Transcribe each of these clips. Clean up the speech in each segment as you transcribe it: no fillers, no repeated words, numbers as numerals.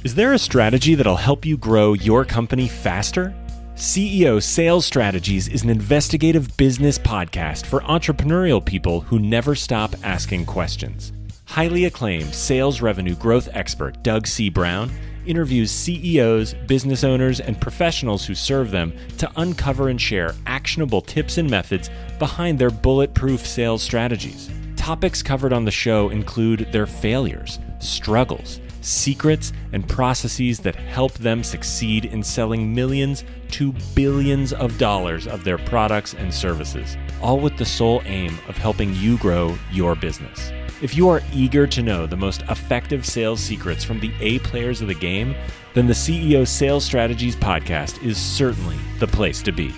Is there a strategy that'll help you grow your company faster? CEO Sales Strategies is an investigative business podcast for entrepreneurial people who never stop asking questions. Highly acclaimed sales revenue growth expert Doug C. Brown interviews CEOs, business owners, and professionals who serve them to uncover and share actionable tips and methods behind their bulletproof sales strategies. Topics covered on the show include their failures, struggles, secrets, and processes that help them succeed in selling millions to billions of dollars of their products and services, all with the sole aim of helping you grow your business. If you are eager to know the most effective sales secrets from the A players of the game, then the CEO Sales Strategies podcast is certainly the place to be.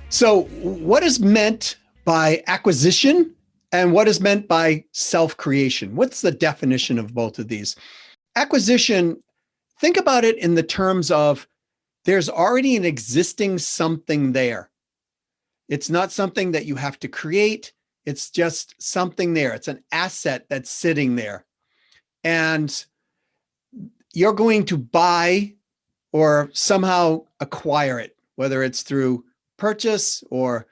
So, what is meant by acquisition and what is meant by self-creation? What's the definition of both of these? Acquisition, think about it in the terms of there's already an existing something there. It's not something that you have to create. It's just something there. It's an asset that's sitting there. And you're going to buy or somehow acquire it, whether it's through purchase or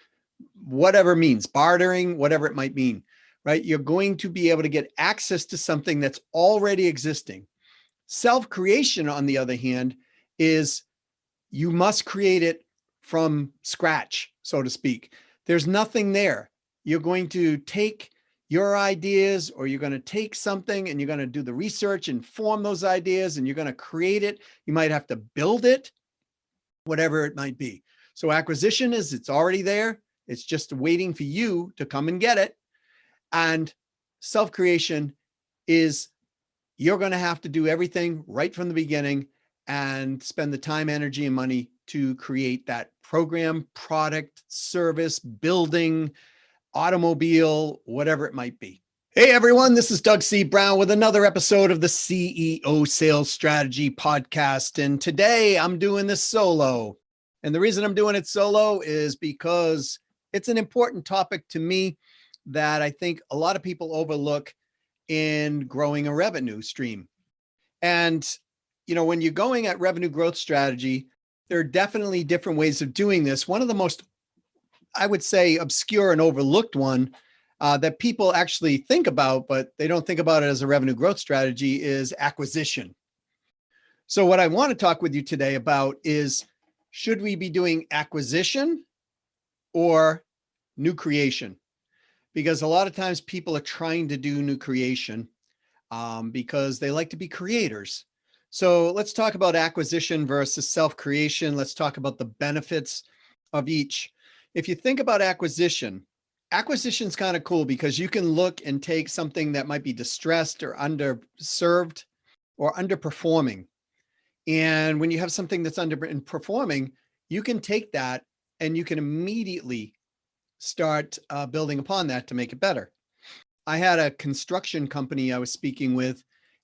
whatever means, bartering, whatever it might mean, right? You're going to be able to get access to something that's already existing. Self-creation, on the other hand, is you must create it from scratch, so to speak. There's nothing there. You're going to take your ideas, or you're going to take something and you're going to do the research and form those ideas, and you're going to create it. You might have to build it, whatever it might be. So acquisition is it's already there. It's just waiting for you to come and get it. And self-creation is you're going to have to do everything right from the beginning and spend the time, energy, and money to create that program, product, service, building, automobile, whatever it might be. Hey, everyone, this is Doug C. Brown with another episode of the CEO Sales Strategy Podcast. And today I'm doing this solo. And the reason I'm doing it solo is because it's an important topic to me that I think a lot of people overlook in growing a revenue stream. And, you know, when you're going at revenue growth strategy, there are definitely different ways of doing this. One of the most, I would say, obscure and overlooked one that people actually think about, but they don't think about it as a revenue growth strategy, is acquisition. So what I want to talk with you today about is, should we be doing acquisition or new creation? Because a lot of times people are trying to do new creation because they like to be creators. So let's talk about acquisition versus self-creation. Let's talk about the benefits of each. If you think about acquisition is kind of cool because you can look and take something that might be distressed or underserved or underperforming. And when you have something that's underperforming, you can take that and you can immediately start building upon that to make it better. I had a construction company I was speaking with,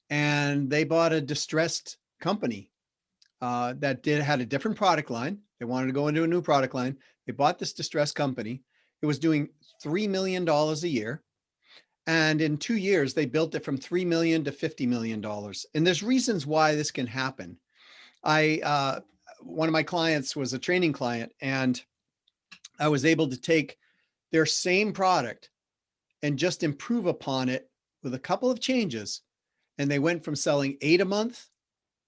and they bought a distressed company that had a different product line. They wanted to go into a new product line. They bought this distressed company. It was doing $3 million a year. And in 2 years, they built it from $3 million to $50 million. And there's reasons why this can happen. One of my clients was a training client, and I was able to take their same product and just improve upon it with a couple of changes. And they went from selling 8 a month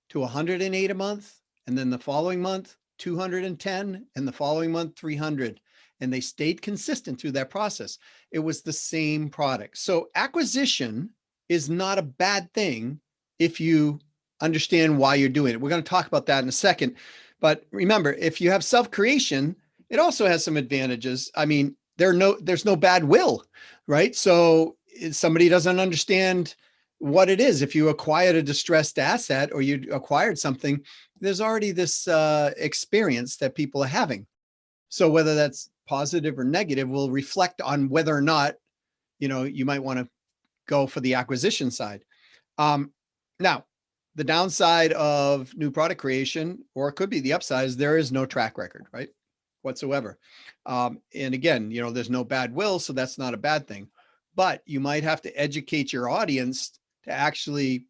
to 108 a month. And then the following month, 210, and the following month, 300. And they stayed consistent through that process. It was the same product. So acquisition is not a bad thing if you understand why you're doing it. We're going to talk about that in a second. But remember, if you have self-creation, it also has some advantages. I mean, there's no bad will, right? So if somebody doesn't understand what it is, if you acquired a distressed asset or you acquired something, there's already this experience that people are having. So whether that's positive or negative will reflect on whether or not, you know, you might want to go for the acquisition side. Now, the downside of new product creation, or it could be the upside, is there is no track record, right? Whatsoever. And again, you know, there's no bad will, so that's not a bad thing. But you might have to educate your audience to actually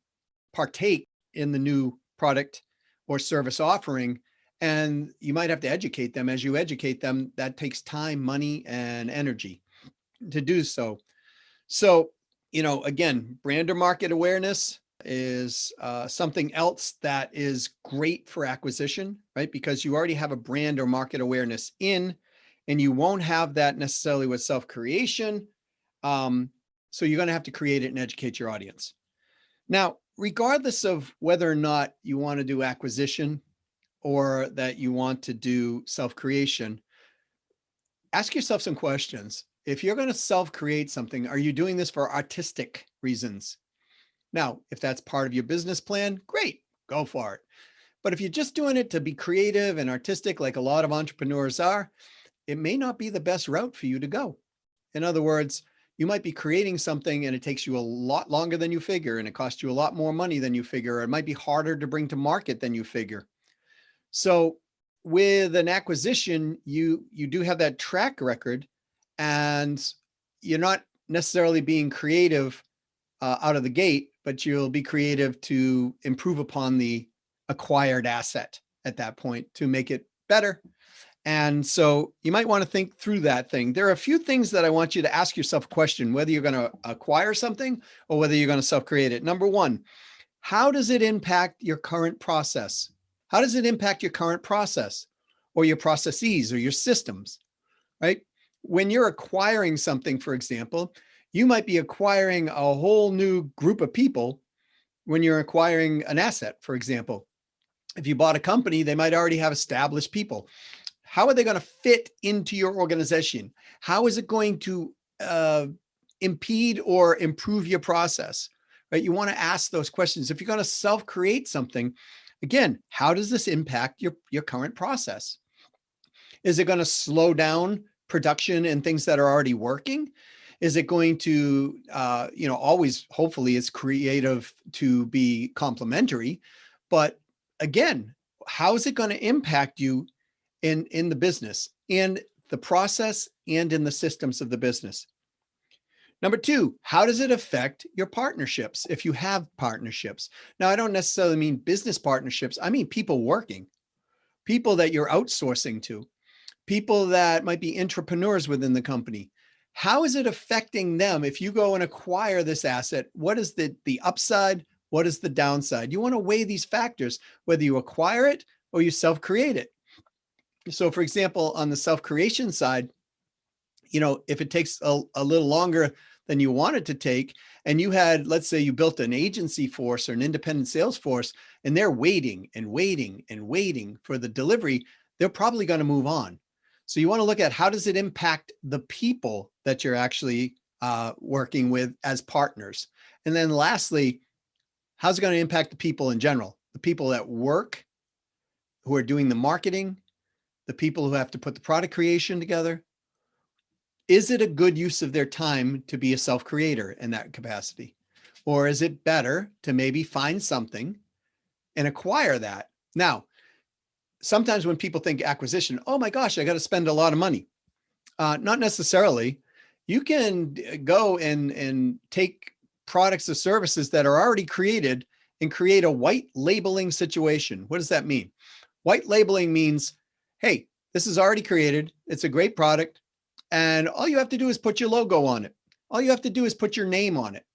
partake in the new product or service offering. And you might have to educate them. As you educate them, that takes time, money, and energy to do so. So, again, brand or market awareness is something else that is great for acquisition, right? Because you already have a brand or market awareness and you won't have that necessarily with self-creation. So you're going to have to create it and educate your audience. Now, regardless of whether or not you want to do acquisition or that you want to do self-creation, ask yourself some questions. If you're going to self-create something, are you doing this for artistic reasons? Now, if that's part of your business plan, great, go for it. But if you're just doing it to be creative and artistic, like a lot of entrepreneurs are, it may not be the best route for you to go. In other words, you might be creating something and it takes you a lot longer than you figure, and it costs you a lot more money than you figure, or it might be harder to bring to market than you figure. So with an acquisition, you do have that track record, and you're not necessarily being creative out of the gate, but you'll be creative to improve upon the acquired asset at that point to make it better. And so you might want to think through that thing. There are a few things that I want you to ask yourself a question, whether you're going to acquire something or whether you're going to self-create it. Number one, how does it impact your current process? How does it impact your current process or your processes or your systems, right? When you're acquiring something, for example, you might be acquiring a whole new group of people when you're acquiring an asset, for example. If you bought a company, they might already have established people. How are they going to fit into your organization? How is it going to impede or improve your process? Right? You want to ask those questions. If you're going to self-create something, again, how does this impact your current process? Is it going to slow down production and things that are already working? Is it going to, always, hopefully it's creative to be complementary, but again, how is it going to impact you in the business, in the process, and in the systems of the business? Number two, how does it affect your partnerships if you have partnerships? Now, I don't necessarily mean business partnerships. I mean people working, people that you're outsourcing to, people that might be entrepreneurs within the company. How is it affecting them if you go and acquire this asset? What is the upside? What is the downside? You want to weigh these factors, whether you acquire it or you self-create it. So for example, on the self-creation side, if it takes a little longer than you want it to take, and you had, let's say you built an agency force or an independent sales force, and they're waiting and waiting and waiting for the delivery, they're probably going to move on. So you want to look at how does it impact the people that you're actually working with as partners? And then lastly, how's it going to impact the people in general? The people that work, who are doing the marketing, the people who have to put the product creation together. Is it a good use of their time to be a self-creator in that capacity? Or is it better to maybe find something and acquire that? Now, sometimes when people think acquisition, oh my gosh, I got to spend a lot of money. Not necessarily. You can go and take products or services that are already created and create a white labeling situation. What does that mean? White labeling means, hey, this is already created. It's a great product. And all you have to do is put your logo on it. All you have to do is put your name on it,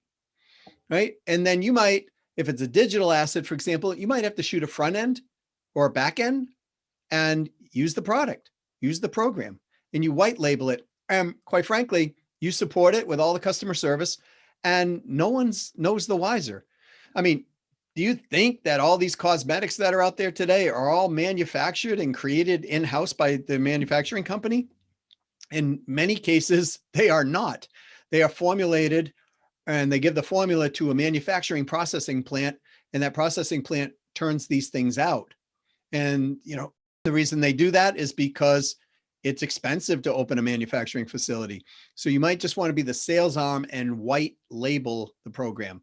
right? And then you might, if it's a digital asset, for example, you might have to shoot a front end or a back end and use the product, use the program, and you white label it. And quite frankly, you support it with all the customer service and no one knows the wiser. I mean, do you think that all these cosmetics that are out there today are all manufactured and created in-house by the manufacturing company? In many cases, they are not. They are formulated and they give the formula to a manufacturing processing plant, and that processing plant turns these things out. And, the reason they do that is because it's expensive to open a manufacturing facility. So you might just want to be the sales arm and white label the program.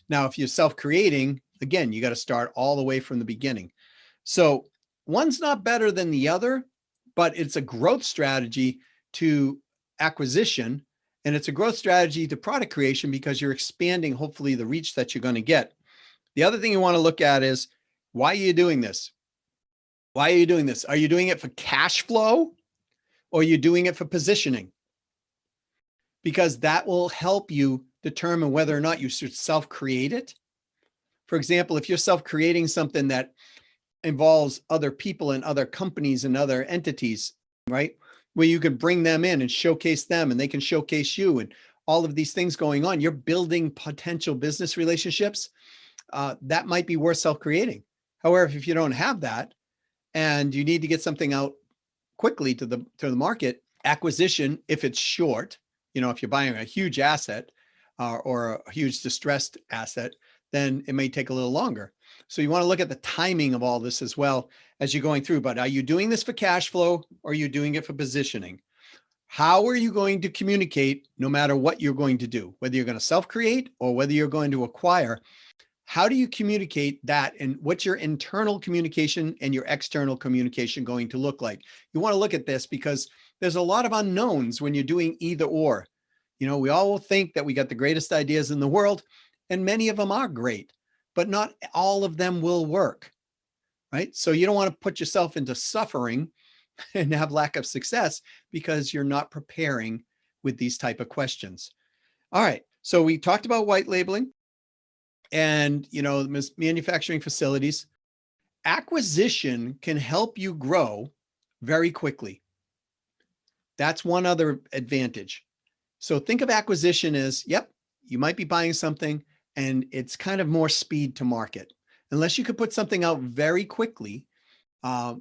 Now, if you're self-creating, again, you got to start all the way from the beginning. So one's not better than the other, but it's a growth strategy to acquisition. And it's a growth strategy to product creation because you're expanding, hopefully, the reach that you're going to get. The other thing you want to look at is, why are you doing this? Why are you doing this? Are you doing it for cash flow, or are you doing it for positioning? Because that will help you determine whether or not you should self-create it. For example, if you're self-creating something that involves other people and other companies and other entities, right, where you can bring them in and showcase them and they can showcase you and all of these things going on, you're building potential business relationships. That might be worth self-creating. However, if you don't have that and you need to get something out quickly to the market, acquisition, if it's short, if you're buying a huge asset or a huge distressed asset, then it may take a little longer. So you want to look at the timing of all this as well as you're going through. But are you doing this for cash flow, or are you doing it for positioning? How are you going to communicate no matter what you're going to do, whether you're going to self-create or whether you're going to acquire? How do you communicate that, and what's your internal communication and your external communication going to look like? You want to look at this because there's a lot of unknowns when you're doing either or. We all will think that we got the greatest ideas in the world, and many of them are great, but not all of them will work, right? So you don't want to put yourself into suffering and have lack of success because you're not preparing with these type of questions. All right. So we talked about white labeling and, manufacturing facilities. Acquisition can help you grow very quickly. That's one other advantage. So think of acquisition as, yep, you might be buying something and it's kind of more speed to market. Unless you could put something out very quickly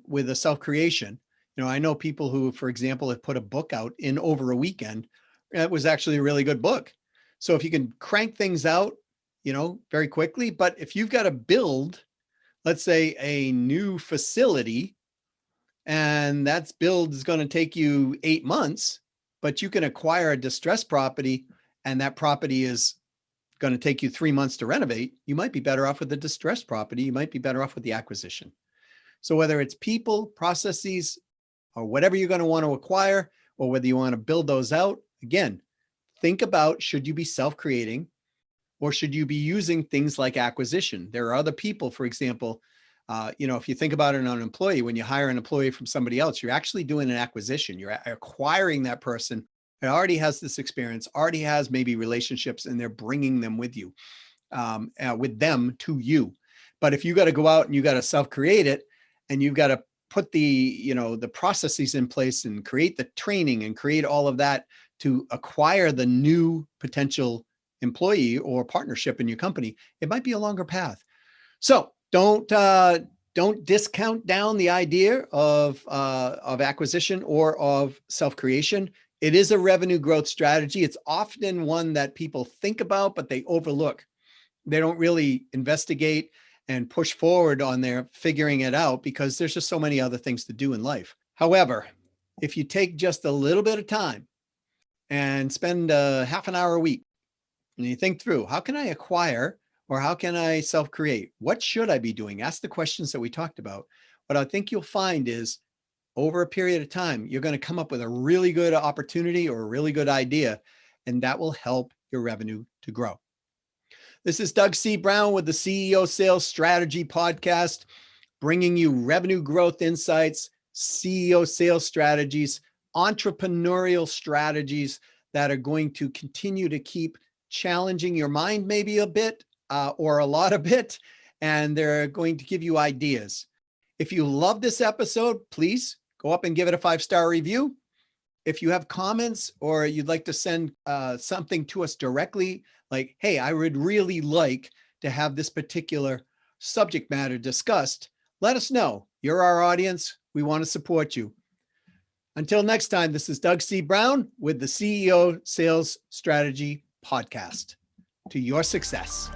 with a self-creation. I know people who, for example, have put a book out in over a weekend. That was actually a really good book. So if you can crank things out, very quickly, but if you've got to build, let's say, a new facility, and that build is going to take you 8 months, but you can acquire a distressed property and that property is going to take you 3 months to renovate, you might be better off with the distressed property. You might be better off with the acquisition. So whether it's people, processes, or whatever you're going to want to acquire, or whether you want to build those out, again, think about, should you be self-creating or should you be using things like acquisition? There are other people, for example, if you think about it on an employee, when you hire an employee from somebody else, you're actually doing an acquisition. You're acquiring that person that already has this experience, already has maybe relationships, and they're bringing them with you, with them to you. But if you got to go out and you got to self-create it, and you've got to put the processes in place and create the training and create all of that to acquire the new potential employee or partnership in your company, it might be a longer path. So don't discount down the idea of acquisition or of self-creation. It is a revenue growth strategy. It's often one that people think about, but they overlook. They don't really investigate and push forward on their figuring it out because there's just so many other things to do in life. However, if you take just a little bit of time and spend half an hour a week and you think through, how can I acquire or how can I self-create? What should I be doing? Ask the questions that we talked about. What I think you'll find is over a period of time, you're going to come up with a really good opportunity or a really good idea, and that will help your revenue to grow. This is Doug C. Brown with the CEO Sales Strategy Podcast, bringing you revenue growth insights, CEO sales strategies, entrepreneurial strategies that are going to continue to keep challenging your mind maybe a bit or a lot of it, and they're going to give you ideas. If you love this episode, please go up and give it a 5-star review. If you have comments or you'd like to send something to us directly, like, hey, I would really like to have this particular subject matter discussed, let us know. You're our audience. We want to support you. Until next time, this is Doug C. Brown with the CEO Sales Strategy Podcast. To your success.